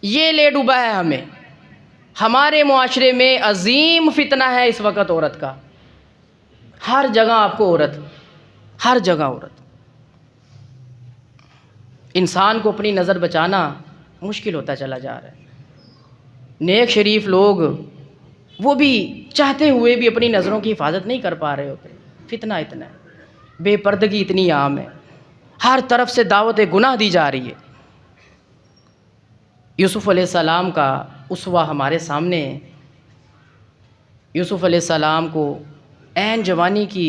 یہ لے ڈوبا ہے ہمیں۔ ہمارے معاشرے میں عظیم فتنہ ہے اس وقت عورت کا، ہر جگہ آپ کو عورت، ہر جگہ عورت۔ انسان کو اپنی نظر بچانا مشکل ہوتا چلا جا رہا ہے۔ نیک شریف لوگ وہ بھی چاہتے ہوئے بھی اپنی نظروں کی حفاظت نہیں کر پا رہے ہوتے۔ فتنہ اتنا ہے، بے پردگی اتنی عام ہے، ہر طرف سے دعوت گناہ دی جا رہی ہے۔ یوسف علیہ السلام کا اسوہ ہمارے سامنے ہے۔ یوسف علیہ السلام کو عین جوانی کی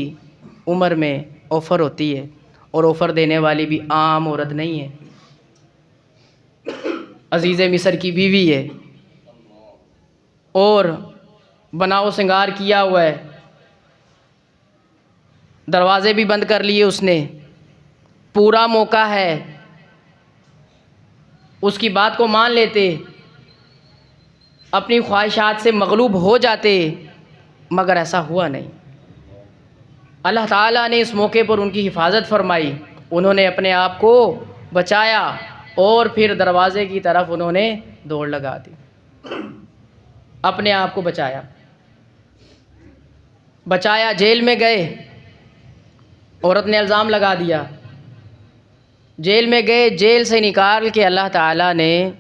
عمر میں آفر ہوتی ہے، اور آفر دینے والی بھی عام عورت نہیں ہے، عزیز مصر کی بیوی ہے، اور بناؤ سنگار کیا ہوا ہے، دروازے بھی بند کر لیے اس نے، پورا موقع ہے، اس کی بات کو مان لیتے، اپنی خواہشات سے مغلوب ہو جاتے، مگر ایسا ہوا نہیں۔ اللہ تعالیٰ نے اس موقع پر ان کی حفاظت فرمائی، انہوں نے اپنے آپ کو بچایا اور پھر دروازے کی طرف انہوں نے دوڑ لگا دی، اپنے آپ کو بچایا، جیل میں گئے، عورت نے الزام لگا دیا، جیل میں گئے، جیل سے نکال کے اللہ تعالیٰ نے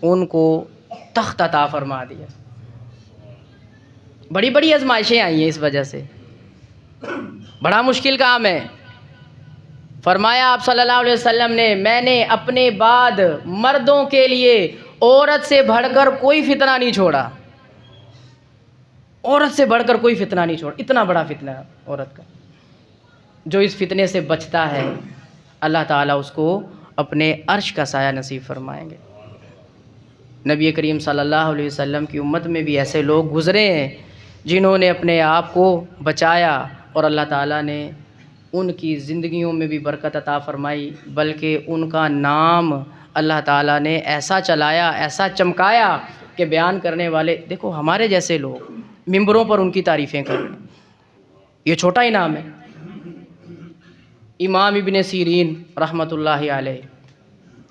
ان کو تخت عطا فرما دیا۔ بڑی بڑی آزمائشیں آئی ہیں اس وجہ سے، بڑا مشکل کام ہے۔ فرمایا آپ صلی اللہ علیہ وسلم نے، میں نے اپنے بعد مردوں کے لیے عورت سے بڑھ کر کوئی فتنہ نہیں چھوڑا، عورت سے بڑھ کر کوئی فتنہ نہیں چھوڑا۔ اتنا بڑا فتنہ ہے عورت کا، جو اس فتنے سے بچتا ہے اللہ تعالیٰ اس کو اپنے عرش کا سایہ نصیب فرمائیں گے۔ نبی کریم صلی اللہ علیہ وسلم کی امت میں بھی ایسے لوگ گزرے ہیں جنہوں نے اپنے آپ کو بچایا اور اللہ تعالیٰ نے ان کی زندگیوں میں بھی برکت عطا فرمائی، بلکہ ان کا نام اللہ تعالیٰ نے ایسا چلایا، ایسا چمکایا کہ بیان کرنے والے، دیکھو ہمارے جیسے لوگ ممبروں پر ان کی تعریفیں کر رہے ہیں، یہ چھوٹا ہی نام ہے۔ امام ابن سیرین رحمۃ اللہ علیہ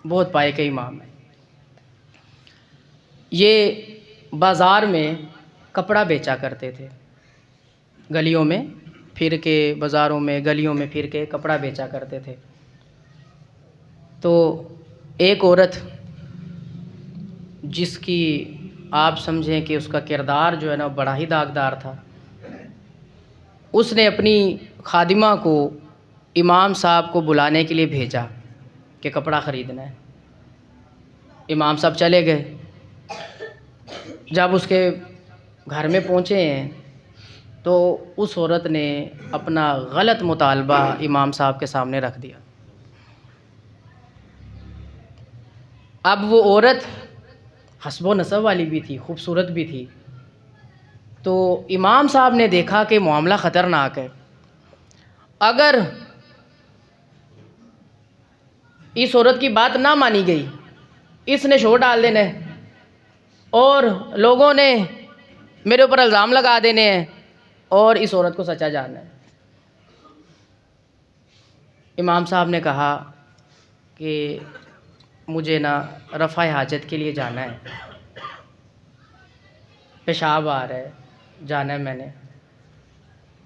بہت پائے کے امام ہیں، یہ بازار میں کپڑا بیچا کرتے تھے، گلیوں میں پھر کے، بازاروں میں گلیوں میں پھر کے کپڑا بیچا کرتے تھے۔ تو ایک عورت جس کی آپ سمجھیں کہ اس کا کردار جو ہے نا بڑا ہی داغدار تھا، اس نے اپنی خادمہ کو امام صاحب کو بلانے کے لیے بھیجا کہ کپڑا خریدنا ہے۔ امام صاحب چلے گئے، جب اس کے گھر میں پہنچے ہیں تو اس عورت نے اپنا غلط مطالبہ امام صاحب کے سامنے رکھ دیا۔ اب وہ عورت حسب و نسب والی بھی تھی، خوبصورت بھی تھی، تو امام صاحب نے دیکھا کہ معاملہ خطرناک ہے، اگر اس عورت کی بات نہ مانی گئی، اس نے شور ڈال دینا ہے اور لوگوں نے میرے اوپر الزام لگا دینے ہیں اور اس عورت کو سچا جاننا ہے۔ امام صاحب نے کہا کہ مجھے نا رفع حاجت کے لیے جانا ہے، پیشاب آ رہا ہے، جانا ہے میں نے۔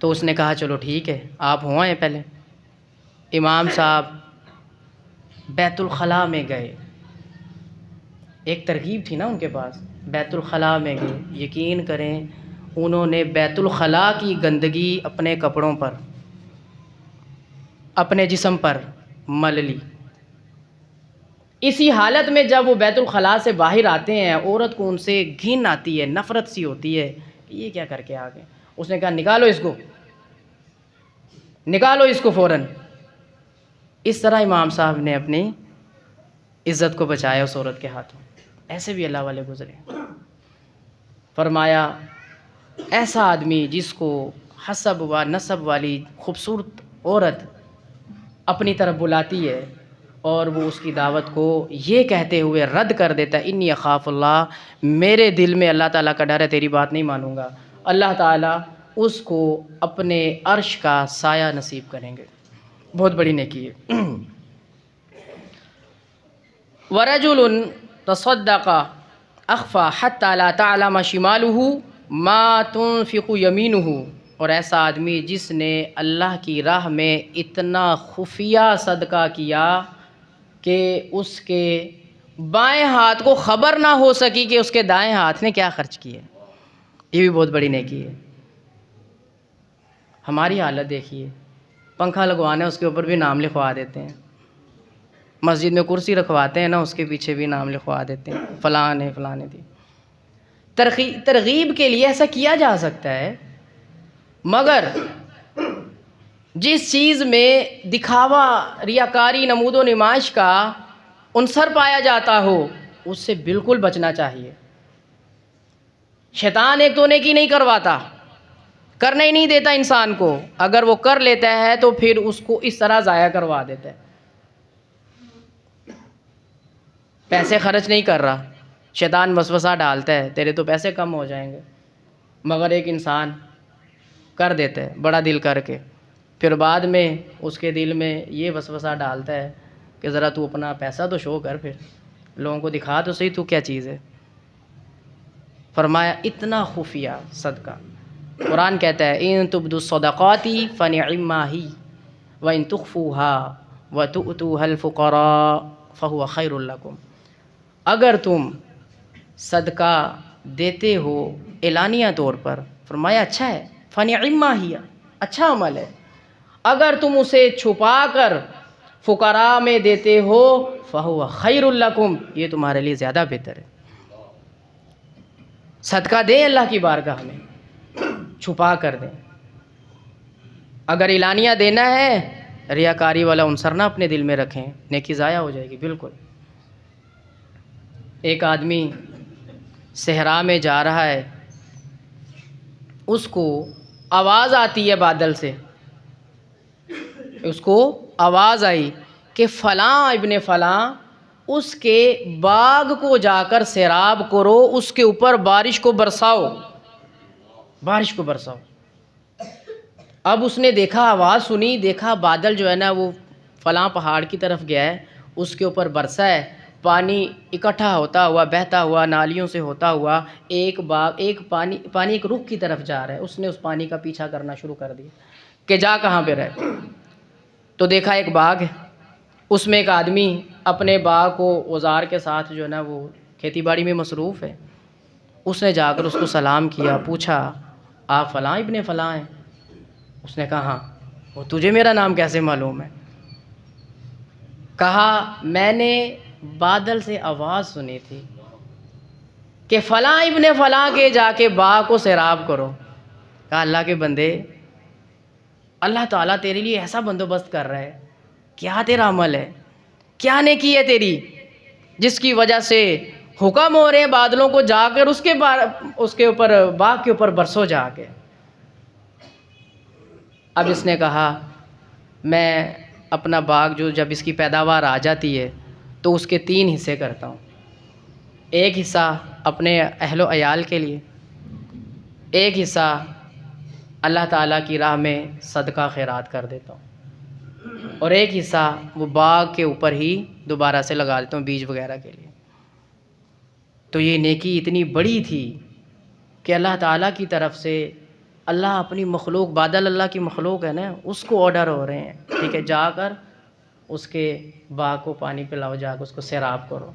تو اس نے کہا چلو ٹھیک ہے، آپ ہو آئیں پہلے۔ امام صاحب بیت الخلاء میں گئے، ایک ترغیب تھی نا ان کے پاس، بیت الخلاء میں گئے۔ یقین کریں انہوں نے بیت الخلاء کی گندگی اپنے کپڑوں پر، اپنے جسم پر مل لی۔ اسی حالت میں جب وہ بیت الخلاء سے باہر آتے ہیں، عورت کو ان سے گھن آتی ہے، نفرت سی ہوتی ہے کہ یہ کیا کر کے آ گئے۔ اس نے کہا نکالو اس کو، نکالو اس کو فوراً۔ اس طرح امام صاحب نے اپنی عزت کو بچایا اس عورت کے ہاتھوں۔ ایسے بھی اللہ والے گزرے۔ فرمایا ایسا آدمی جس کو حسب و نسب والی خوبصورت عورت اپنی طرف بلاتی ہے اور وہ اس کی دعوت کو یہ کہتے ہوئے رد کر دیتا ہے انی اخاف اللہ، میرے دل میں اللہ تعالیٰ کا ڈر ہے، تیری بات نہیں مانوں گا، اللہ تعالیٰ اس کو اپنے عرش کا سایہ نصیب کریں گے۔ بہت بڑی نیکی ہے۔ وَرَجُلٌ تَصَدَّقَ أَخْفَى حَتَّى لَا تَعْلَمَ شِمَالُهُ مَا تُنْفِقُ يَمِينُهُ، اور ایسا آدمی جس نے اللہ کی راہ میں اتنا خفیہ صدقہ کیا کہ اس کے بائیں ہاتھ کو خبر نہ ہو سکی کہ اس کے دائیں ہاتھ نے کیا خرچ کیا۔ یہ بھی بہت بڑی نیکی ہے۔ ہماری حالت دیکھیے، پنکھا لگوانا ہے اس کے اوپر بھی نام لکھوا دیتے ہیں، مسجد میں کرسی رکھواتے ہیں نا اس کے پیچھے بھی نام لکھوا دیتے ہیں، فلاں نے فلاں نے دی۔ ترغیب کے لیے ایسا کیا جا سکتا ہے، مگر جس چیز میں دکھاوا، ریاکاری، نمود و نمائش کا عنصر پایا جاتا ہو اس سے بالکل بچنا چاہیے۔ شیطان ایک تو نیکی نہیں کرواتا، کرنے ہی نہیں دیتا انسان کو، اگر وہ کر لیتا ہے تو پھر اس کو اس طرح ضائع کروا دیتا ہے۔ پیسے خرچ نہیں کر رہا، شیطان وسوسہ ڈالتا ہے تیرے تو پیسے کم ہو جائیں گے، مگر ایک انسان کر دیتا ہے بڑا دل کر کے، پھر بعد میں اس کے دل میں یہ وسوسہ ڈالتا ہے کہ ذرا تو اپنا پیسہ تو شو کر، پھر لوگوں کو دکھا تو صحیح تو کیا چیز ہے۔ فرمایا اتنا خفیہ صدقہ، قرآن کہتا ہے ان تبدوا الصدقات فنعما ہی وان تخفوها وتؤتوها الفقراء فهو خیر لکم، اگر تم صدقہ دیتے ہو اعلانیہ طور پر، فرمایا اچھا ہے، فنعما ہی، اچھا عمل ہے، اگر تم اسے چھپا کر فقراء میں دیتے ہو فہو خیر لکم، یہ تمہارے لیے زیادہ بہتر ہے۔ صدقہ دیں اللہ کی بارگاہ میں، چھپا کر دیں۔ اگر اعلانیہ دینا ہے، ریاکاری والا عنصر نہ اپنے دل میں رکھیں، نیکی ضائع ہو جائے گی بالکل۔ ایک آدمی صحرا میں جا رہا ہے، اس کو آواز آتی ہے بادل سے، اس کو آواز آئی کہ فلاں ابن فلاں اس کے باغ کو جا کر سیراب کرو، اس کے اوپر بارش کو برساؤ، بارش کو برساؤ۔ اب اس نے دیکھا، آواز سنی، دیکھا بادل جو ہے نا وہ فلاں پہاڑ کی طرف گیا ہے، اس کے اوپر برسا ہے، پانی اکٹھا ہوتا ہوا، بہتا ہوا، نالیوں سے ہوتا ہوا ایک پانی ایک رخ کی طرف جا رہا ہے۔ اس نے اس پانی کا پیچھا کرنا شروع کر دیا کہ جا کہاں پہ رہے، تو دیکھا ایک باغ ہے، اس میں ایک آدمی اپنے باغ کو اوزار کے ساتھ جو ہے نا وہ کھیتی باڑی میں مصروف ہے۔ اس نے جا کر اس کو سلام کیا، پوچھا آپ فلاں ابن فلاں ہیں؟ اس نے کہا ہاں۔ وہ تجھے میرا نام کیسے معلوم ہے؟ کہا میں نے بادل سے آواز سنی تھی کہ فلاں ابن فلاں کے جا کے باغ کو سیراب کرو۔ کہا اللہ کے بندے، اللہ تعالیٰ تیرے لیے ایسا بندوبست کر رہا ہے، کیا تیرا عمل ہے، کیا نیکی ہے تیری، جس کی وجہ سے حکم ہو رہے ہیں بادلوں کو جا کر اس کے اوپر باغ کے اوپر برسو جا کے۔ اب اس نے کہا میں اپنا باغ جو جب اس کی پیداوار آ جاتی ہے تو اس کے 3 حصے کرتا ہوں، ایک حصہ اپنے اہل و عیال کے لیے، ایک حصہ اللہ تعالیٰ کی راہ میں صدقہ خیرات کر دیتا ہوں، اور ایک حصہ وہ باغ کے اوپر ہی دوبارہ سے لگا دیتا ہوں بیج وغیرہ کے لیے۔ تو یہ نیکی اتنی بڑی تھی کہ اللہ تعالیٰ کی طرف سے اللہ اپنی مخلوق، بادل اللہ کی مخلوق ہے نا، اس کو آرڈر ہو رہے ہیں ٹھیک ہے جا کر اس کے باغ کو پانی پلاؤ، جا کر اس کو سیراب کرو۔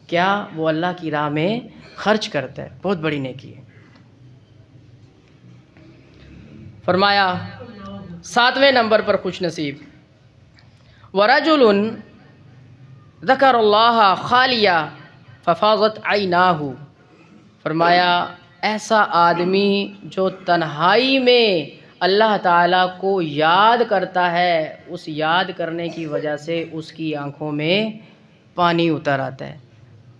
کیا وہ اللہ کی راہ میں خرچ کرتا ہے، بہت بڑی نیکی ہے۔ فرمایا 7ویں نمبر پر خوش نصیب، وَرَجُلٌ ذَكَرَ اللَّهَ خَالِيًا فَفَاضَتْ عَيْنَاهُ، فرمایا ایسا آدمی جو تنہائی میں اللہ تعالیٰ کو یاد کرتا ہے، اس یاد کرنے کی وجہ سے اس کی آنکھوں میں پانی اتر آتا ہے،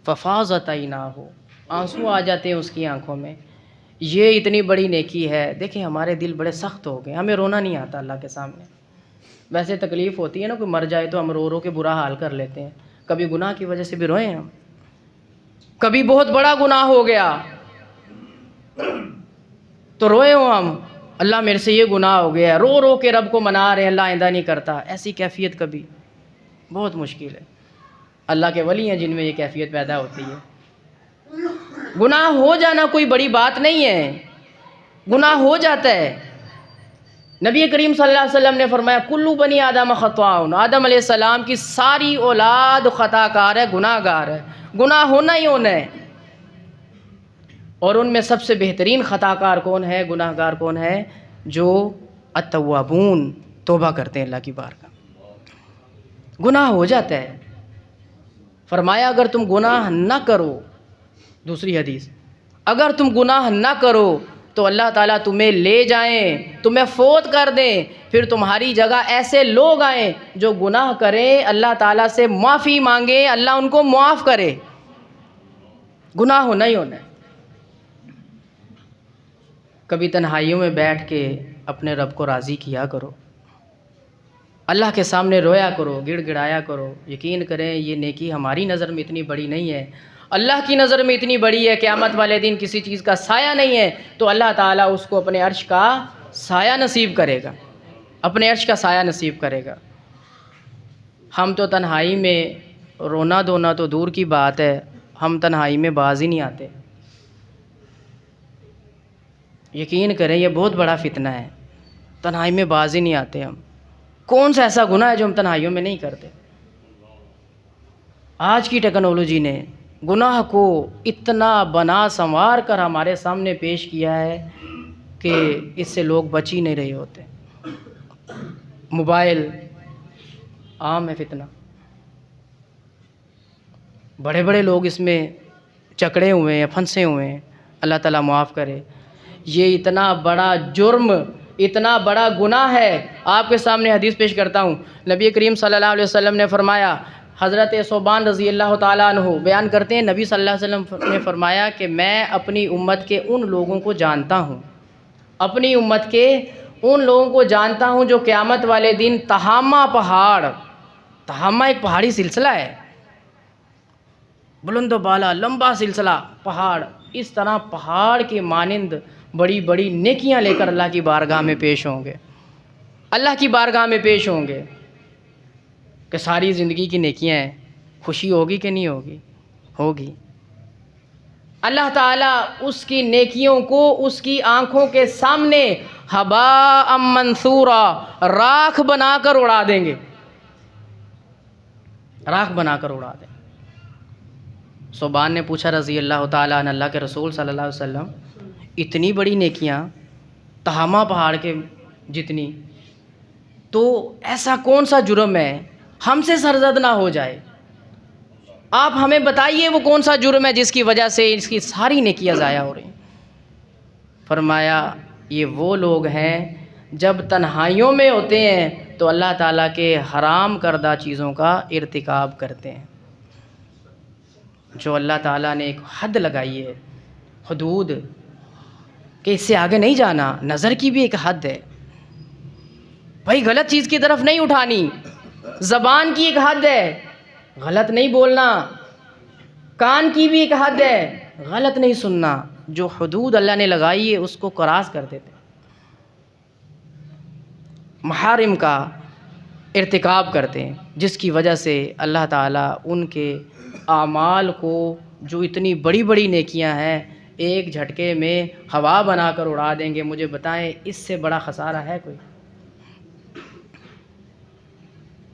فَفَاضَتْ عَيْنَاهُ، آنسو آ جاتے ہیں اس کی آنکھوں میں۔ یہ اتنی بڑی نیکی ہے۔ دیکھیں ہمارے دل بڑے سخت ہو گئے، ہمیں رونا نہیں آتا اللہ کے سامنے۔ ویسے تکلیف ہوتی ہے نا، کوئی مر جائے تو ہم رو رو کے برا حال کر لیتے ہیں، کبھی گناہ کی وجہ سے بھی روئے ہم، کبھی بہت بڑا گناہ ہو گیا تو روئے ہوں ہم، اللہ میرے سے یہ گناہ ہو گیا، رو رو کے رب کو منا رہے ہیں اللہ آئندہ نہیں کرتا، ایسی کیفیت کبھی بہت مشکل ہے۔ اللہ کے ولی ہیں جن میں یہ کیفیت پیدا ہوتی ہے۔ گناہ ہو جانا کوئی بڑی بات نہیں ہے، گناہ ہو جاتا ہے۔ نبی کریم صلی اللہ علیہ وسلم نے فرمایا کلو بنی آدم خطاؤن، آدم علیہ السلام کی ساری اولاد خطا کار ہے، گناہ گار ہے، گناہ ہونا ہی ہونا ہے۔ اور ان میں سب سے بہترین خطا کار کون ہے، گناہ گار کون ہے؟ جو التوابون، توبہ کرتے ہیں اللہ کی بارگاہ۔ گناہ ہو جاتا ہے، فرمایا اگر تم گناہ نہ کرو، دوسری حدیث، اگر تم گناہ نہ کرو تو اللہ تعالیٰ تمہیں لے جائیں، تمہیں فوت کر دیں، پھر تمہاری جگہ ایسے لوگ آئیں جو گناہ کریں، اللہ تعالیٰ سے معافی مانگیں، اللہ ان کو معاف کرے۔ گناہ ہونا ہی ہونا ہے۔ کبھی تنہائیوں میں بیٹھ کے اپنے رب کو راضی کیا کرو، اللہ کے سامنے رویا کرو، گڑ گڑایا کرو۔ یقین کریں یہ نیکی ہماری نظر میں اتنی بڑی نہیں ہے، اللہ کی نظر میں اتنی بڑی ہے۔ قیامت والے دن کسی چیز کا سایہ نہیں ہے تو اللہ تعالیٰ اس کو اپنے عرش کا سایہ نصیب کرے گا۔ اپنے عرش کا سایہ نصیب کرے گا۔ ہم تو تنہائی میں رونا دھونا تو دور کی بات ہے، ہم تنہائی میں باز ہی نہیں آتے۔ یقین کریں یہ بہت بڑا فتنہ ہے، تنہائی میں باز ہی نہیں آتے ہم۔ کون سا ایسا گناہ ہے جو ہم تنہائیوں میں نہیں کرتے؟ آج کی ٹیکنالوجی نے گناہ کو اتنا بنا سنوار کر ہمارے سامنے پیش کیا ہے کہ اس سے لوگ بچ ہی نہیں رہے ہوتے۔ موبائل عام ہے فتنہ، بڑے بڑے لوگ اس میں جکڑے ہوئے ہیں، پھنسے ہوئے ہیں، اللہ تعالیٰ معاف کرے۔ یہ اتنا بڑا جرم، اتنا بڑا گناہ ہے۔ آپ کے سامنے حدیث پیش کرتا ہوں، نبی کریم صلی اللہ علیہ وسلم نے فرمایا، حضرت ثوبان رضی اللہ تعالیٰ عنہ بیان کرتے ہیں، نبی صلی اللہ علیہ وسلم نے فرمایا کہ میں اپنی امت کے ان لوگوں کو جانتا ہوں، اپنی امت کے ان لوگوں کو جانتا ہوں جو قیامت والے دن تہامہ پہاڑ، تہامہ ایک پہاڑی سلسلہ ہے، بلند و بالا لمبا سلسلہ پہاڑ، اس طرح پہاڑ کے مانند بڑی بڑی نیکیاں لے کر اللہ کی بارگاہ میں پیش ہوں گے، اللہ کی بارگاہ میں پیش ہوں گے کہ ساری زندگی کی نیکیاں ہیں، خوشی ہوگی کہ نہیں ہوگی؟ ہوگی۔ اللہ تعالیٰ اس کی نیکیوں کو اس کی آنکھوں کے سامنے ہباء منثورا، راکھ بنا کر اڑا دیں گے، راکھ بنا کر اڑا دیں گے۔ ثوبان نے پوچھا رضی اللہ تعالیٰ عنہ، اللہ کے رسول صلی اللہ علیہ وسلم اتنی بڑی نیکیاں تہامہ پہاڑ کے جتنی، تو ایسا کون سا جرم ہے ہم سے سرزد نہ ہو جائے؟ آپ ہمیں بتائیے وہ کون سا جرم ہے جس کی وجہ سے اس کی ساری نیکیاں ضائع ہو رہی ہیں؟ فرمایا یہ وہ لوگ ہیں جب تنہائیوں میں ہوتے ہیں تو اللہ تعالیٰ کے حرام کردہ چیزوں کا ارتکاب کرتے ہیں۔ جو اللہ تعالیٰ نے ایک حد لگائی ہے، حدود، کہ اس سے آگے نہیں جانا، نظر کی بھی ایک حد ہے، بھائی غلط چیز کی طرف نہیں اٹھانی، زبان کی ایک حد ہے، غلط نہیں بولنا، کان کی بھی ایک حد ہے، غلط نہیں سننا۔ جو حدود اللہ نے لگائی ہے اس کو کراس کر دیتے، محارم کا ارتکاب کرتے ہیں، جس کی وجہ سے اللہ تعالیٰ ان کے اعمال کو، جو اتنی بڑی بڑی نیکیاں ہیں، ایک جھٹکے میں ہوا بنا کر اڑا دیں گے۔ مجھے بتائیں اس سے بڑا خسارہ ہے کوئی؟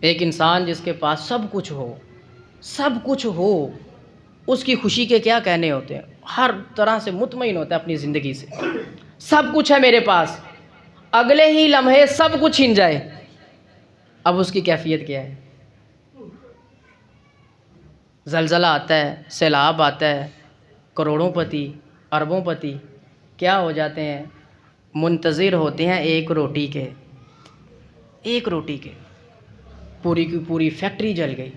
ایک انسان جس کے پاس سب کچھ ہو، سب کچھ ہو، اس کی خوشی کے کیا کہنے ہوتے ہیں، ہر طرح سے مطمئن ہوتا ہے اپنی زندگی سے، سب کچھ ہے میرے پاس، اگلے ہی لمحے سب کچھ چھن جائے، اب اس کی کیفیت کیا ہے؟ زلزلہ آتا ہے، سیلاب آتا ہے، کروڑوں پتی، اربوں پتی کیا ہو جاتے ہیں؟ منتظر ہوتے ہیں ایک روٹی کے، ایک روٹی کے، پوری کی پوری فیکٹری جل گئی۔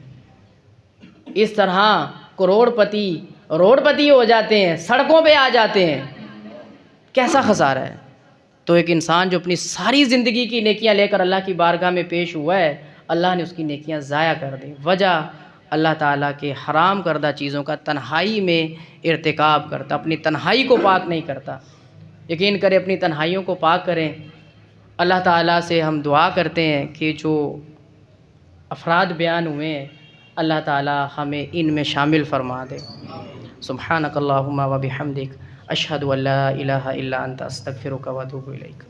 اس طرح کروڑ پتی روڑ پتی ہو جاتے ہیں، سڑکوں پہ آ جاتے ہیں۔ کیسا خسارہ ہے؟ تو ایک انسان جو اپنی ساری زندگی کی نیکیاں لے کر اللہ کی بارگاہ میں پیش ہوا ہے، اللہ نے اس کی نیکیاں ضائع کر دی۔ وجہ اللہ تعالیٰ کے حرام کردہ چیزوں کا تنہائی میں ارتکاب کرتا، اپنی تنہائی کو پاک نہیں کرتا۔ یقین کریں اپنی تنہائیوں کو پاک کریں۔ اللہ تعالیٰ سے ہم دعا کرتے ہیں کہ جو افراد بیان ہوئے ہیں اللہ تعالیٰ ہمیں ان میں شامل فرما دے۔ سبحانک اللہم و بحمدک، اشہد ان لا الہ الا انت، استغفرک و اتوب الیک۔